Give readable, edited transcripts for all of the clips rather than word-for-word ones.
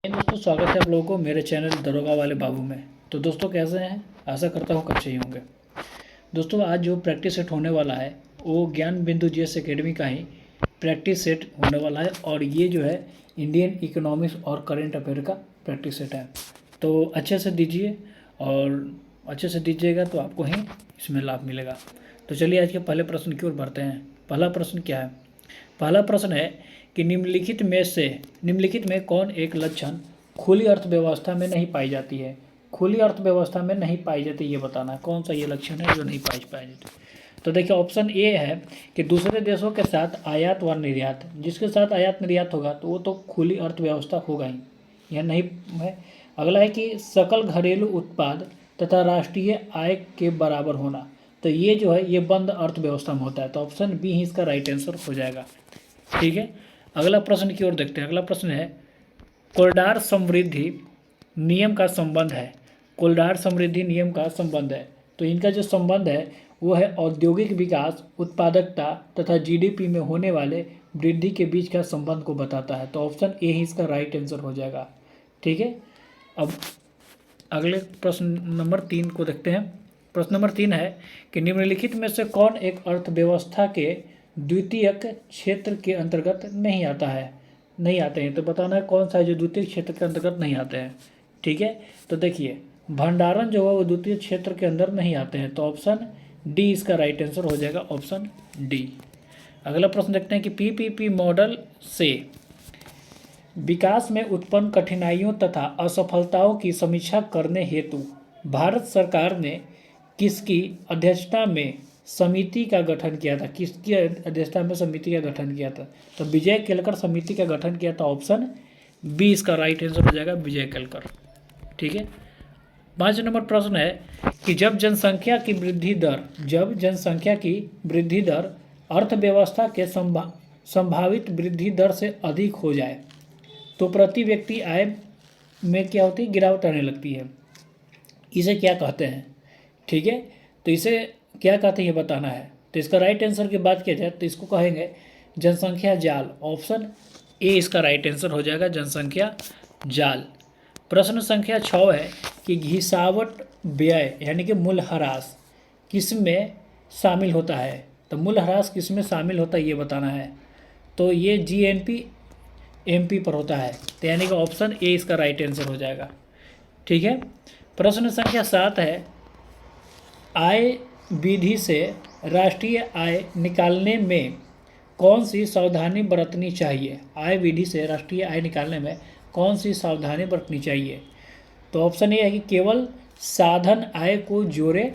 दोस्तों, स्वागत है आप लोगों को मेरे चैनल दरोगा वाले बाबू में। तो दोस्तों, कैसे हैं? आशा करता हूँ अच्छे ही होंगे। दोस्तों, आज जो प्रैक्टिस सेट होने वाला है वो ज्ञान बिंदु जीएस एकेडमी का ही प्रैक्टिस सेट होने वाला है और ये जो है इंडियन इकोनॉमिक्स और करेंट अफेयर का प्रैक्टिस सेट है। तो अच्छे से दीजिए और अच्छे से दीजिएगा तो आपको ही इसमें लाभ मिलेगा। तो चलिए आज के पहले प्रश्न की ओर बढ़ते हैं। पहला प्रश्न क्या है? पहला प्रश्न है कि निम्नलिखित में कौन एक लक्षण खुली अर्थव्यवस्था में नहीं पाई जाती है? खुली अर्थव्यवस्था में नहीं पाई जाती, ये बताना है कौन सा ये लक्षण है जो नहीं पाई जाती। तो देखिए, ऑप्शन ए है कि दूसरे देशों के साथ आयात व निर्यात। जिसके साथ आयात निर्यात होगा तो वो तो खुली अर्थव्यवस्था होगा ही, यह नहीं है। अगला है कि सकल घरेलू उत्पाद तथा राष्ट्रीय आय के बराबर होना। तो ये जो है ये बंद अर्थव्यवस्था में होता है। तो ऑप्शन बी ही इसका राइट आंसर हो जाएगा। ठीक है, अगला प्रश्न की ओर देखते हैं। अगला प्रश्न है कॉरिडोर समृद्धि नियम का संबंध है। कॉरिडोर समृद्धि नियम का संबंध है। तो इनका जो संबंध है वो है औद्योगिक विकास, उत्पादकता तथा जीडीपी में होने वाले वृद्धि के बीच का संबंध को बताता है। तो ऑप्शन ए ही इसका राइट आंसर हो जाएगा। ठीक है, अब अगले प्रश्न नंबर 3 को देखते हैं। प्रश्न नंबर 3 है कि निम्नलिखित में से कौन एक अर्थव्यवस्था के द्वितीयक क्षेत्र के अंतर्गत नहीं आता है? नहीं आते हैं, तो बताना है कौन सा है जो द्वितीय क्षेत्र के अंतर्गत नहीं आते हैं। ठीक है, तो देखिए भंडारण जो है वो द्वितीय क्षेत्र के अंदर नहीं आते हैं। तो ऑप्शन डी इसका राइट आंसर हो जाएगा, ऑप्शन डी। अगला प्रश्न देखते हैं कि पीपीपी मॉडल से विकास में उत्पन्न कठिनाइयों तथा असफलताओं की समीक्षा करने हेतु भारत सरकार ने किसकी अध्यक्षता में समिति का गठन किया था? किसकी अध्यक्षता में समिति का गठन किया था? तो विजय केलकर समिति का गठन किया था। ऑप्शन बी इसका राइट आंसर हो जाएगा, विजय केलकर। ठीक है, 5 नंबर प्रश्न है कि जब जनसंख्या की वृद्धि दर अर्थव्यवस्था के संभावित वृद्धि दर से अधिक हो जाए तो प्रति व्यक्ति आय में क्या होती है? गिरावट आने लगती है। इसे क्या कहते हैं? ठीक है, तो इसे क्या कहते हैं ये बताना है। तो इसका राइट आंसर की बात किया जाए तो इसको कहेंगे जनसंख्या जाल। ऑप्शन ए इसका राइट आंसर हो जाएगा, जनसंख्या जाल। प्रश्न संख्या 6 है कि घिसावट व्यय यानी कि मूल्यह्रास किस में शामिल होता है? तो मूल्यह्रास किस में शामिल होता है ये बताना है। तो ये जीएनपी एमपी पर होता है। तो यानी कि ऑप्शन ए इसका राइट आंसर हो जाएगा। ठीक है, प्रश्न संख्या 7 है आय विधि से राष्ट्रीय आय निकालने में कौन सी सावधानी बरतनी चाहिए? आय विधि से राष्ट्रीय आय निकालने में कौन सी सावधानी बरतनी चाहिए? तो ऑप्शन ए है कि केवल साधन आय को जोड़े,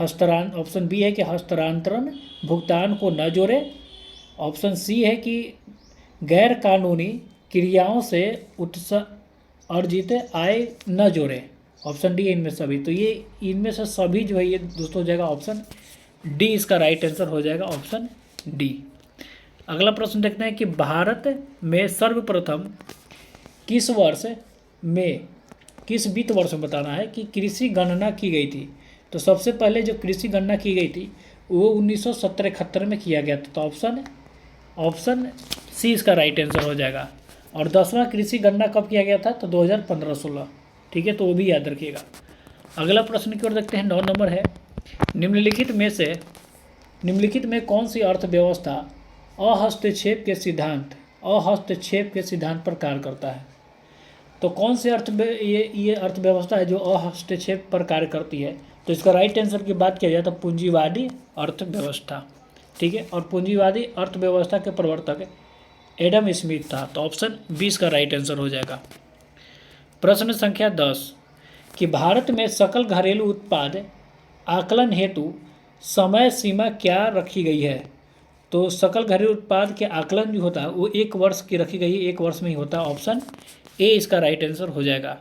ऑप्शन बी है कि हस्तांतरण भुगतान को न जोड़े। ऑप्शन सी है कि गैर कानूनी क्रियाओं से अर्जित आय न जोड़े। ऑप्शन डी है इनमें सभी। तो ये इनमें से सभी जो है ये दोस्तों हो जाएगा ऑप्शन डी इसका राइट आंसर हो जाएगा, ऑप्शन डी। अगला प्रश्न देखते हैं कि भारत में सर्वप्रथम किस वित्त वर्ष में बताना है कि कृषि गणना की गई थी? तो सबसे पहले जो कृषि गणना की गई थी वो 1970-71 में किया गया था। तो ऑप्शन सी इसका राइट आंसर हो जाएगा। और 10वां कृषि गणना कब किया गया था? तो 2015-16। ठीक है, तो वो भी याद रखिएगा। अगला प्रश्न की ओर देखते हैं। 9 नंबर है निम्नलिखित में कौन सी अर्थव्यवस्था अहस्तक्षेप के सिद्धांत पर कार्य करता है? तो कौन सी ये अर्थव्यवस्था है जो अहस्तक्षेप पर कार्य करती है? तो इसका राइट आंसर की बात किया जाए तो पूंजीवादी अर्थव्यवस्था। ठीक है, और पूंजीवादी अर्थव्यवस्था के प्रवर्तक एडम स्मिथ था। तो ऑप्शन 20 का राइट आंसर हो जाएगा। प्रश्न संख्या 10 कि भारत में सकल घरेलू उत्पाद आकलन हेतु समय सीमा क्या रखी गई है? तो सकल घरेलू उत्पाद के आकलन जो होता है वो 1 वर्ष की रखी गई है, 1 वर्ष में ही होता है। ऑप्शन ए इसका राइट आंसर हो जाएगा।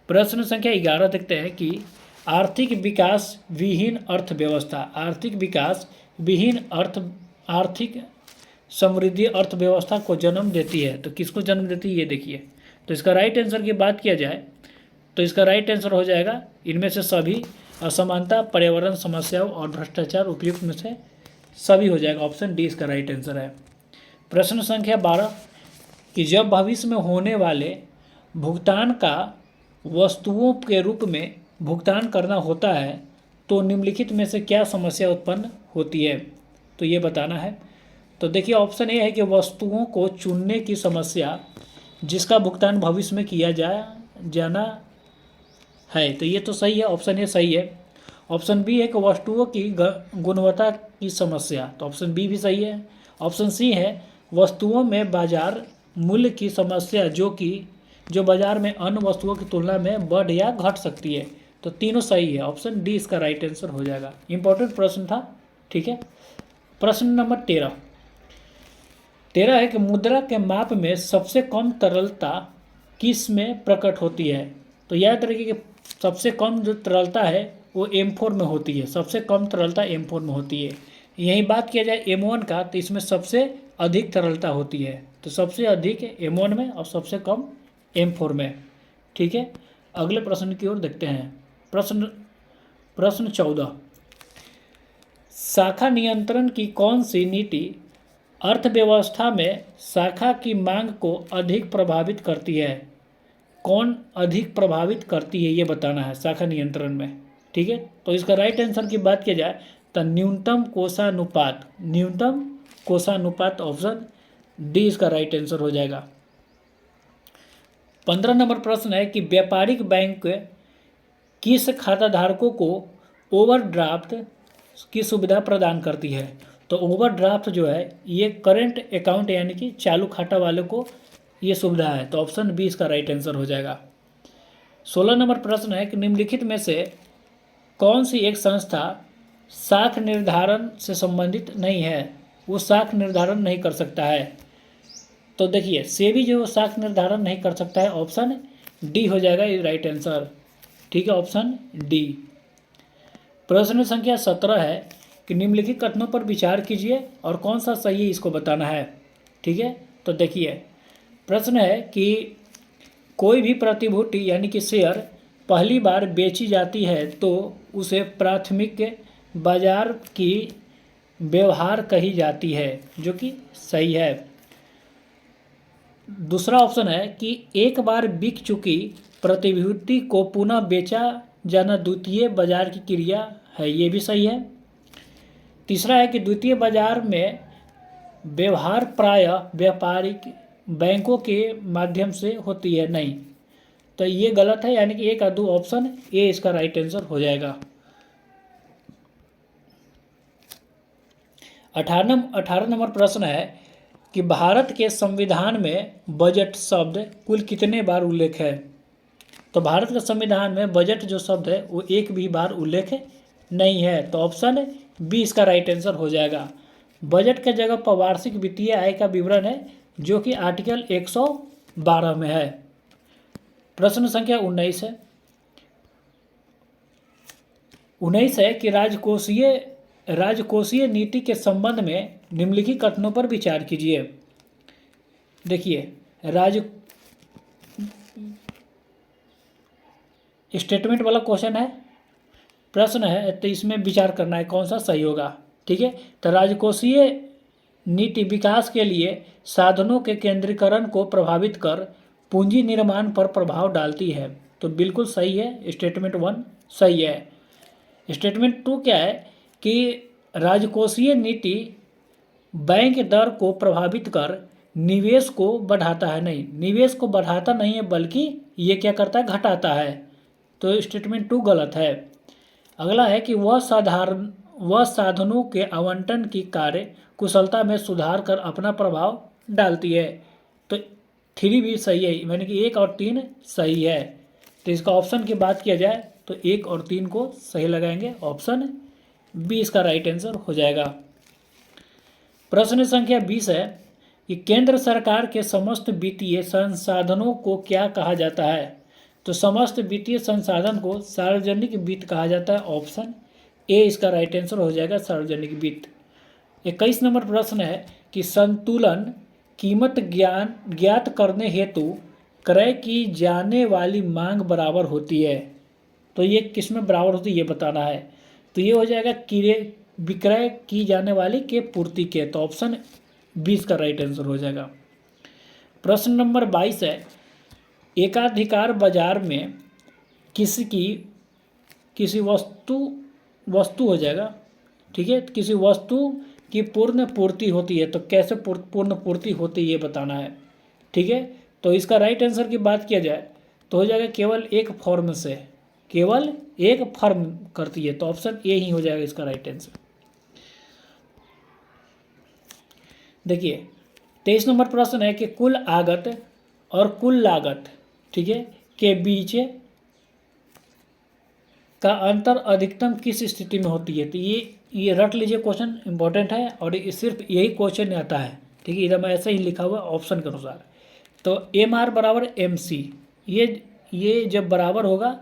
प्रश्न संख्या 11 देखते हैं कि आर्थिक विकास विहीन आर्थिक समृद्धि अर्थव्यवस्था को जन्म देती है। तो किसको जन्म देती है ये देखिए। तो इसका राइट आंसर की बात किया जाए तो इसका राइट आंसर हो जाएगा इनमें से सभी, असमानता, पर्यावरण समस्याओं और भ्रष्टाचार उपयुक्त में से सभी हो जाएगा। ऑप्शन डी इसका राइट आंसर है। प्रश्न संख्या 12 कि जब भविष्य में होने वाले भुगतान का वस्तुओं के रूप में भुगतान करना होता है तो निम्नलिखित में से क्या समस्या उत्पन्न होती है, तो ये बताना है। तो देखिए ऑप्शन ए है कि वस्तुओं को चुनने की समस्या जिसका भुगतान भविष्य में किया जाना है, तो ये तो सही है, ऑप्शन ए सही है। ऑप्शन बी है कि वस्तुओं की गुणवत्ता की समस्या, तो ऑप्शन बी भी सही है। ऑप्शन सी है वस्तुओं में बाजार मूल्य की समस्या जो बाजार में अन्य वस्तुओं की तुलना में बढ़ या घट सकती है, तो तीनों सही है। ऑप्शन डी इसका राइट आंसर हो जाएगा। इंपॉर्टेंट प्रश्न था, ठीक है। प्रश्न नंबर 13 है कि मुद्रा के माप में सबसे कम तरलता किस में प्रकट होती है, तो याद रखिए कि सबसे कम जो तरलता है वो M4 में होती है, सबसे कम तरलता M4 में होती है। यही बात किया जाए M1 का, तो इसमें सबसे अधिक तरलता होती है, तो सबसे अधिक M1 में और सबसे कम M4 में, ठीक है। अगले प्रश्न की ओर देखते हैं। प्रश्न 14, शाखा नियंत्रण की कौन सी नीति अर्थव्यवस्था में शाखा की मांग को अधिक प्रभावित करती है, कौन अधिक प्रभावित करती है ये बताना है शाखा नियंत्रण में, ठीक है। तो इसका राइट आंसर की बात की जाए तो न्यूनतम कोषानुपात ऑप्शन डी इसका राइट आंसर हो जाएगा। 15 नंबर प्रश्न है कि व्यापारिक बैंक किस खाताधारकों को ओवरड्राफ्ट की सुविधा प्रदान करती है, तो ओवरड्राफ्ट जो है ये करंट अकाउंट यानी कि चालू खाता वाले को ये सुविधा है, तो ऑप्शन बी इसका राइट आंसर हो जाएगा। 16 नंबर प्रश्न है कि निम्नलिखित में से कौन सी एक संस्था साख निर्धारण से संबंधित नहीं है, वो साख निर्धारण नहीं कर सकता है, तो देखिए सेबी जो साख निर्धारण नहीं कर सकता है, ऑप्शन डी हो जाएगा ये राइट आंसर, ठीक है, ऑप्शन डी। प्रश्न संख्या 17 है कि निम्नलिखित कथनों पर विचार कीजिए और कौन सा सही है इसको बताना है, ठीक है। तो देखिए प्रश्न है कि कोई भी प्रतिभूति यानी कि शेयर पहली बार बेची जाती है तो उसे प्राथमिक बाजार की व्यवहार कही जाती है, जो कि सही है। दूसरा ऑप्शन है कि एक बार बिक चुकी प्रतिभूति को पुनः बेचा जाना द्वितीय बाजार की क्रिया है, ये भी सही है। तीसरा है कि द्वितीय बाजार में व्यवहार प्रायः व्यापारिक बैंकों के माध्यम से होती है, नहीं, तो ये गलत है, यानी कि एक और दो ऑप्शन ए इसका राइट आंसर हो जाएगा। 18 नंबर प्रश्न है कि भारत के संविधान में बजट शब्द कुल कितने बार उल्लेख है, तो भारत के संविधान में बजट जो शब्द है वो एक भी बार उल्लेख नहीं है, तो ऑप्शन बी इसका राइट आंसर हो जाएगा। बजट के जगह पर वार्षिक वित्तीय आय का विवरण है, जो कि आर्टिकल 112 में है। प्रश्न संख्या 19 है। 19 है कि राजकोषीय नीति के संबंध में निम्नलिखित कथनों पर विचार कीजिए। देखिए स्टेटमेंट वाला क्वेश्चन है, प्रश्न है, तो इसमें विचार करना है कौन सा सही होगा, ठीक है। तो राजकोषीय नीति विकास के लिए साधनों के केंद्रीकरण को प्रभावित कर पूंजी निर्माण पर प्रभाव डालती है, तो बिल्कुल सही है, स्टेटमेंट 1 सही है। स्टेटमेंट 2 क्या है कि राजकोषीय नीति बैंक दर को प्रभावित कर निवेश को बढ़ाता है, नहीं, निवेश को बढ़ाता नहीं है बल्कि ये क्या करता है, घटाता है, तो स्टेटमेंट 2 गलत है। अगला है कि वह साधनों के आवंटन की कार्य कुशलता में सुधार कर अपना प्रभाव डालती है, तो 3 भी सही है, यानी कि 1 और 3 सही है। तो इसका ऑप्शन की बात किया जाए तो 1 और 3 को सही लगाएंगे, ऑप्शन बी इसका राइट आंसर हो जाएगा। प्रश्न संख्या 20 है कि केंद्र सरकार के समस्त वित्तीय संसाधनों को क्या कहा जाता है, तो समस्त वित्तीय संसाधन को सार्वजनिक वित्त कहा जाता है, ऑप्शन ए इसका राइट आंसर हो जाएगा, सार्वजनिक वित्त। 21 नंबर प्रश्न है कि संतुलन कीमत ज्ञात करने हेतु क्रय की जाने वाली मांग बराबर होती है, तो ये किस में बराबर होती है ये बताना है, तो ये हो जाएगा विक्रय की जाने वाली के पूर्ति के, तो ऑप्शन 20 का राइट आंसर हो जाएगा। प्रश्न नंबर 22 है एकाधिकार बाजार में किसी वस्तु हो जाएगा, ठीक है, किसी वस्तु की पूर्ण पूर्ति होती है। तो कैसे पूर्ण पूर्ति होती है ये बताना है, ठीक है। तो इसका राइट आंसर की बात किया जाए तो हो जाएगा केवल एक फर्म से, केवल एक फर्म करती है। तो ऑप्शन ए ही हो जाएगा इसका राइट आंसर। देखिए 23 नंबर प्रश्न है कि कुल आगत और कुल लागत, ठीक है, के बीच का अंतर अधिकतम किस स्थिति में होती है। तो ये रट लीजिए, क्वेश्चन इंपॉर्टेंट है और सिर्फ यही क्वेश्चन आता है, ठीक है, इधर मैं ऐसे ही लिखा हुआ ऑप्शन के अनुसार। तो MR बराबर MC, ये जब बराबर होगा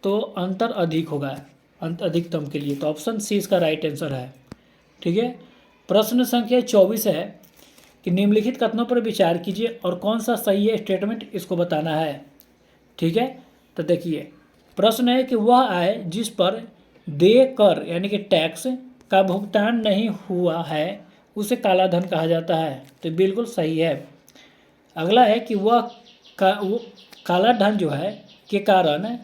तो अंतर अधिक होगा, अधिकतम के लिए। तो ऑप्शन सी इसका राइट आंसर है, ठीक है। प्रश्न संख्या 24 है कि निम्नलिखित कथनों पर विचार कीजिए और कौन सा सही है स्टेटमेंट इसको बताना है, ठीक है। तो देखिए प्रश्न है कि वह आय जिस पर देय कर यानी कि टैक्स का भुगतान नहीं हुआ है उसे काला धन कहा जाता है। तो बिल्कुल सही है। अगला है कि वो काला धन जो है के कारण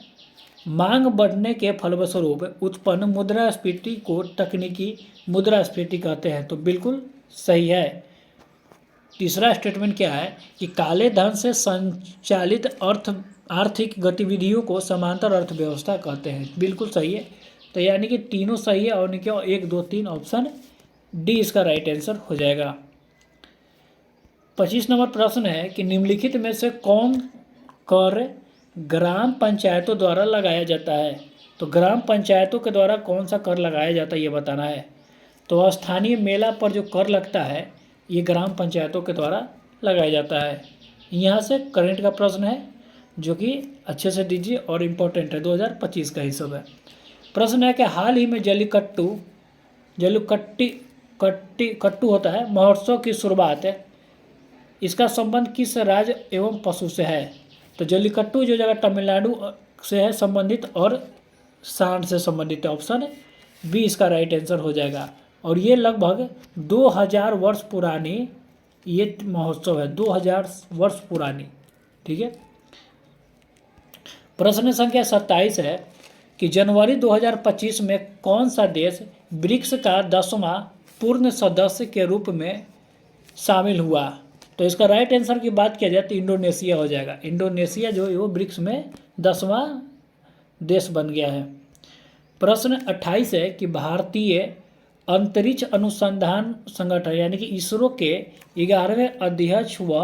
मांग बढ़ने के फलस्वरूप उत्पन्न मुद्रास्फीति को तकनीकी मुद्रास्फीति कहते हैं। तो बिल्कुल सही है। तीसरा स्टेटमेंट क्या है कि काले धन से संचालित आर्थिक गतिविधियों को समांतर अर्थव्यवस्था कहते हैं। बिल्कुल सही है। तो यानी कि तीनों सही है और क्या 1, 2, 3 ऑप्शन डी इसका राइट आंसर हो जाएगा। 25 नंबर प्रश्न है कि निम्नलिखित में से कौन कर ग्राम पंचायतों द्वारा लगाया जाता है। तो ग्राम पंचायतों के द्वारा कौन सा कर लगाया जाता है ये बताना है। तो स्थानीय मेला पर जो कर लगता है ये ग्राम पंचायतों के द्वारा लगाया जाता है। यहाँ से करंट का प्रश्न है जो कि अच्छे से दीजिए और इम्पोर्टेंट है, 2025 का ही सब है। प्रश्न है कि हाल ही में जल्लीकट्टू होता है महोत्सव की शुरुआत है, इसका संबंध किस राज्य एवं पशु से है। तो जल्लीकट्टू जो जगह तमिलनाडु से है संबंधित और सांड से संबंधित है। ऑप्शन बी इसका राइट आंसर हो जाएगा। और ये लगभग 2000 वर्ष पुरानी ये महोत्सव है, 2000 वर्ष पुरानी, ठीक है। प्रश्न संख्या 27 है कि जनवरी 2025 में कौन सा देश ब्रिक्स का 10वां पूर्ण सदस्य के रूप में शामिल हुआ। तो इसका राइट आंसर की बात किया जाए तो इंडोनेशिया हो जाएगा। इंडोनेशिया जो है वो ब्रिक्स में 10वां देश बन गया है। प्रश्न 28 है कि भारतीय अंतरिक्ष अनुसंधान संगठन यानी कि इसरो के 11वें अध्यक्ष व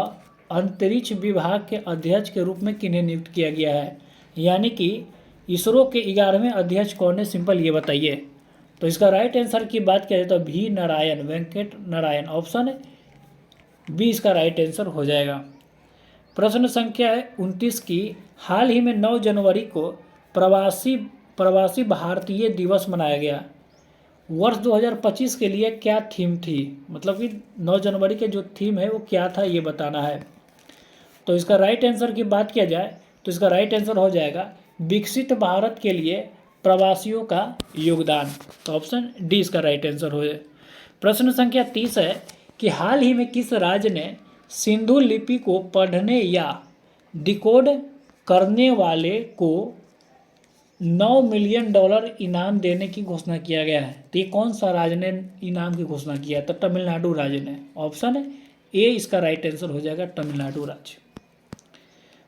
अंतरिक्ष विभाग के अध्यक्ष के रूप में किन्हें नियुक्त किया गया है। यानी कि इसरो के 11वें अध्यक्ष कौन है, सिंपल ये बताइए। तो इसका राइट आंसर की बात किया जाए तो V Narayan, Venkat Narayan, option B इसका राइट आंसर हो जाएगा। प्रश्न संख्या 29 की हाल ही में 9 जनवरी को प्रवासी भारतीय दिवस मनाया गया। वर्ष 2025 के लिए क्या थीम थी, मतलब कि 9 जनवरी के जो थीम है वो क्या था ये बताना है। तो इसका राइट आंसर की बात किया जाए तो इसका राइट आंसर हो जाएगा विकसित भारत के लिए प्रवासियों का योगदान। तो ऑप्शन डी इसका राइट आंसर हो जाए। प्रश्न संख्या 30 है कि हाल ही में किस राज्य ने सिंधु लिपि को पढ़ने या डिकोड करने वाले को $9 मिलियन इनाम देने की घोषणा किया गया है। तो ये कौन सा राज्य ने इनाम की घोषणा किया है। तो तमिलनाडु राज्य ने। ऑप्शन ए इसका राइट आंसर हो जाएगा, तमिलनाडु राज्य।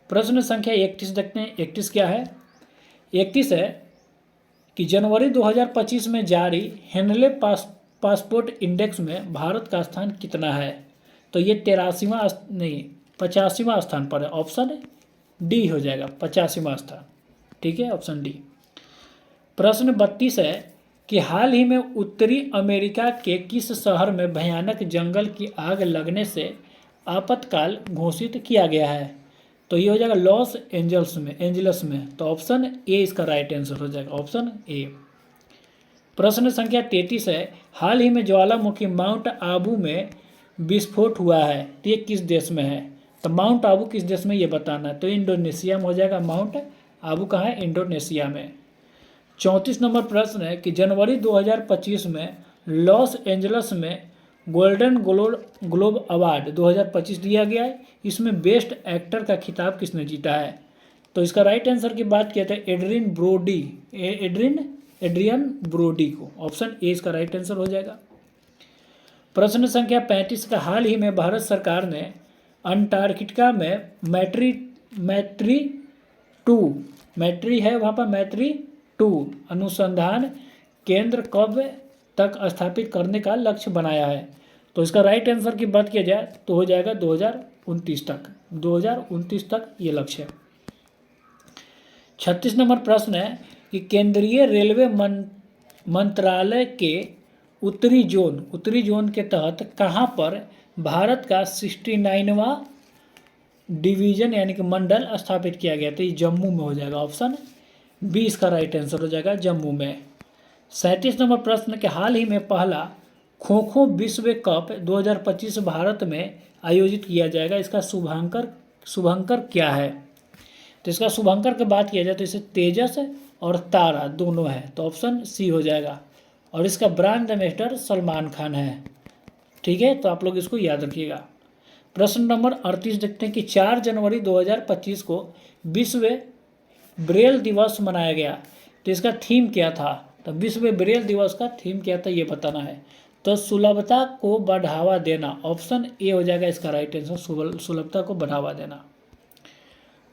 प्रश्न संख्या 31 देखते हैं। 31 क्या है। 31 है कि जनवरी 2025 में जारी हेनले पासपोर्ट इंडेक्स में भारत का स्थान कितना है। तो ये 85वां स्थान पर है। ऑप्शन डी हो जाएगा, 85वां स्थान, ठीक है, ऑप्शन डी। प्रश्न 32 है कि हाल ही में उत्तरी अमेरिका के किस शहर में भयानक जंगल की आग लगने से आपातकाल घोषित किया गया है। तो ये हो जाएगा लॉस एंजल्स में। तो ऑप्शन ए इसका राइट आंसर हो जाएगा, ऑप्शन ए। प्रश्न संख्या 33 है हाल ही में ज्वालामुखी माउंट आबू में विस्फोट हुआ है, तो ये किस देश में है। तो माउंट आबू किस देश में ये बताना है। तो इंडोनेशिया में हो जाएगा। माउंट आबू कहाँ है, इंडोनेशिया में। 34 नंबर प्रश्न है कि जनवरी 2025 में लॉस एंजल्स में गोल्डन ग्लोब अवार्ड 2025 दिया गया है। इसमें बेस्ट एक्टर का खिताब किसने जीता है? तो इसका राइट आंसर की बात किया जाए एड्रियन ब्रोडी को। ऑप्शन ए इसका राइट आंसर हो जाएगा। प्रश्न संख्या 35 का, हाल ही में भारत सरकार ने अंटार्कटिका में मैत्री है वहाँ पर मैत्री 2 अनुसंधान केंद्र कब तक स्थापित करने का लक्ष्य बनाया है? तो इसका राइट आंसर की बात किया जाए तो हो जाएगा 2029 तक ये लक्ष्य है। 36 नंबर प्रश्न है कि केंद्रीय रेलवे मंत्रालय के उत्तरी जोन के तहत कहाँ पर भारत का 69वां डिवीजन यानी कि मंडल स्थापित किया गया? तो ये जम्मू में हो जाएगा। ऑप्शन बी इसका राइट आंसर हो जाएगा, जम्मू में। 37 नंबर प्रश्न के, हाल ही में पहला खो विश्व कप 2025 भारत में आयोजित किया जाएगा, इसका शुभंकर क्या है? तो इसका शुभंकर की बात किया जाए तो इसे तेजस और तारा दोनों है, तो ऑप्शन सी हो जाएगा। और इसका ब्रांड एम्बेसडर सलमान खान है। ठीक है, तो आप लोग इसको याद रखिएगा। प्रश्न नंबर 38 देखते हैं कि 4 जनवरी 2025 को विश्व ब्रेल दिवस मनाया गया, तो इसका थीम क्या था? तो विश्व ब्रेल दिवस का थीम क्या था ये बताना है। तो सुलभता को बढ़ावा देना, ऑप्शन ए हो जाएगा इसका राइट आंसर, सुलभता को बढ़ावा देना।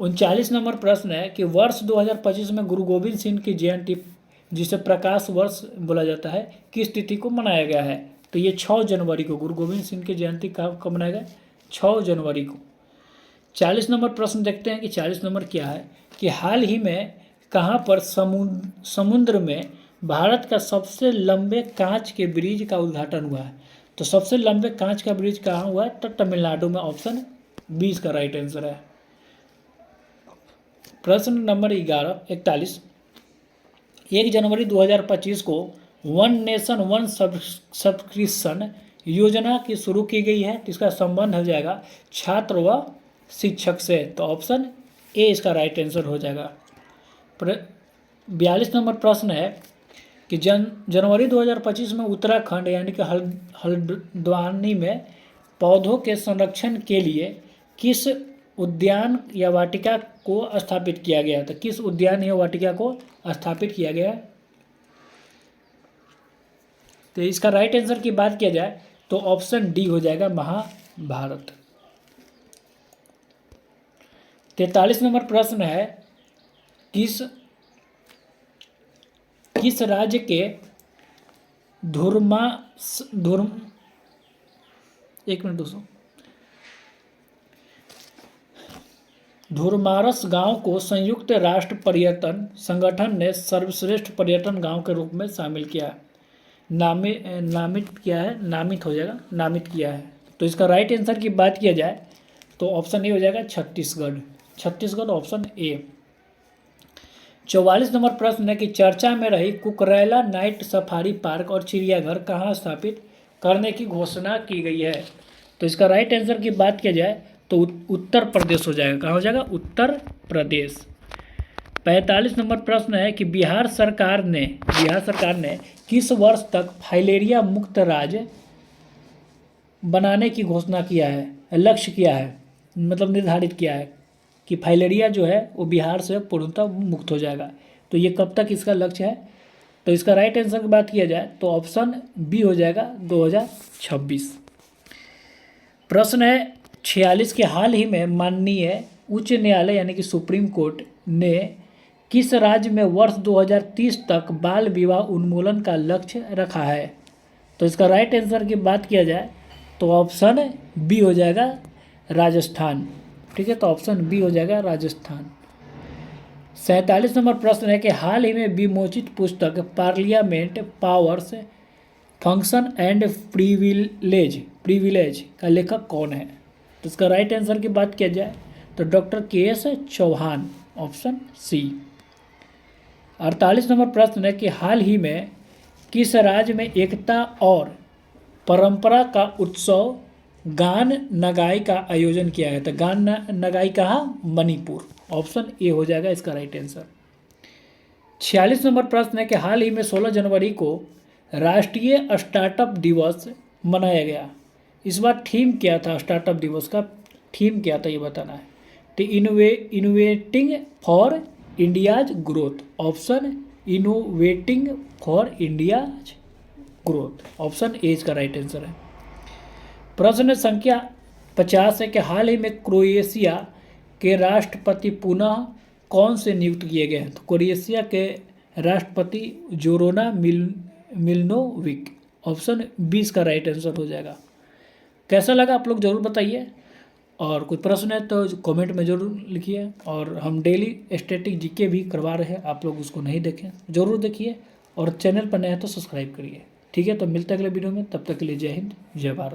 39 नंबर प्रश्न है कि वर्ष 2025 में गुरु गोविंद सिंह की जयंती, जिसे प्रकाश वर्ष बोला जाता है, किस तिथि को मनाया गया है? तो ये 6 जनवरी को गुरु गोविंद सिंह की जयंती कब मनाया गया? 6 जनवरी को। 40 नंबर प्रश्न देखते हैं कि 40 नंबर क्या है कि हाल ही में कहाँ पर समुद्र में भारत का सबसे लंबे कांच के ब्रिज का उद्घाटन हुआ है? तो सबसे लंबे कांच का ब्रिज कहाँ हुआ है? तो तमिलनाडु में। ऑप्शन बी इसका राइट आंसर है। प्रश्न नंबर 41, 1 जनवरी 2025 को वन नेशन वन सब्सक्रिप्शन योजना की शुरू की गई है, तो इसका संबंध हो जाएगा छात्र व शिक्षक से, तो ऑप्शन ए इसका राइट आंसर हो जाएगा। 42 नंबर प्रश्न है कि जनवरी 2025 में उत्तराखंड यानी कि हल्द्वानी में पौधों के संरक्षण के लिए किस उद्यान या वाटिका को स्थापित किया गया? तो किस उद्यान या वाटिका को स्थापित किया गया? तो इसका राइट आंसर की बात किया जाए तो ऑप्शन डी हो जाएगा, महाभारत। 43 नंबर प्रश्न है किस राज्य के धुरमारस गांव को संयुक्त राष्ट्र पर्यटन संगठन ने सर्वश्रेष्ठ पर्यटन गांव के रूप में शामिल किया, नामित किया है। तो इसका राइट आंसर की बात किया जाए तो ऑप्शन ए हो जाएगा, छत्तीसगढ़, ऑप्शन ए। 44 नंबर प्रश्न है कि चर्चा में रही कुकरेला नाइट सफारी पार्क और चिड़ियाघर कहाँ स्थापित करने की घोषणा की गई है? तो इसका राइट आंसर की बात किया जाए तो उत्तर प्रदेश हो जाएगा। कहाँ हो जाएगा? उत्तर प्रदेश। 45 नंबर प्रश्न है कि बिहार सरकार ने किस वर्ष तक फाइलेरिया मुक्त राज्य बनाने की घोषणा किया है, लक्ष्य किया है, मतलब निर्धारित किया है कि फाइलेरिया जो है वो बिहार से पूर्णतः मुक्त हो जाएगा। तो ये कब तक इसका लक्ष्य है? तो इसका राइट आंसर की बात किया जाए तो ऑप्शन बी हो जाएगा, 2026। प्रश्न है 46 के, हाल ही में माननीय उच्च न्यायालय यानी कि सुप्रीम कोर्ट ने किस राज्य में वर्ष 2030 तक बाल विवाह उन्मूलन का लक्ष्य रखा है? तो इसका राइट आंसर की बात किया जाए तो ऑप्शन बी हो जाएगा, राजस्थान। ठीक है, तो ऑप्शन बी हो जाएगा, राजस्थान। 47 नंबर प्रश्न है कि हाल ही में विमोचित पुस्तक parliament powers function and privilege का लेखक कौन है? तो इसका राइट आंसर की बात किया जाए तो doctor K S. Chauhan, option C. 48 number प्रश्न है कि हाल ही में किस राज्य में एकता और परंपरा का उत्सव गान नगाई का आयोजन किया गया था? गान नगाई कहाँ? मणिपुर, ऑप्शन ए हो जाएगा इसका राइट आंसर। 46 नंबर प्रश्न है कि हाल ही में 16 जनवरी को राष्ट्रीय स्टार्टअप दिवस मनाया गया। इस बार थीम क्या था, स्टार्टअप दिवस का थीम क्या था ये बताना है। तो innovating for India's growth, option innovating for India's growth, option A इसका राइट आंसर है। प्रश्न संख्या 50 है कि हाल ही में क्रोएशिया के राष्ट्रपति पुनः कौन से नियुक्त किए गए हैं। तो क्रोएशिया के राष्ट्रपति जोराना मिलनोविक, ऑप्शन 20 का राइट आंसर हो जाएगा। कैसा लगा आप लोग ज़रूर बताइए, और कोई प्रश्न है तो कमेंट में ज़रूर लिखिए। और हम डेली स्टैटिक जीके भी करवा रहे हैं, आप लोग उसको नहीं देखें ज़रूर देखिए, और चैनल पर नए हैं तो सब्सक्राइब करिए। ठीक है, तो मिलते हैं अगले वीडियो में, तब तक के लिए जय हिंद जय भारत।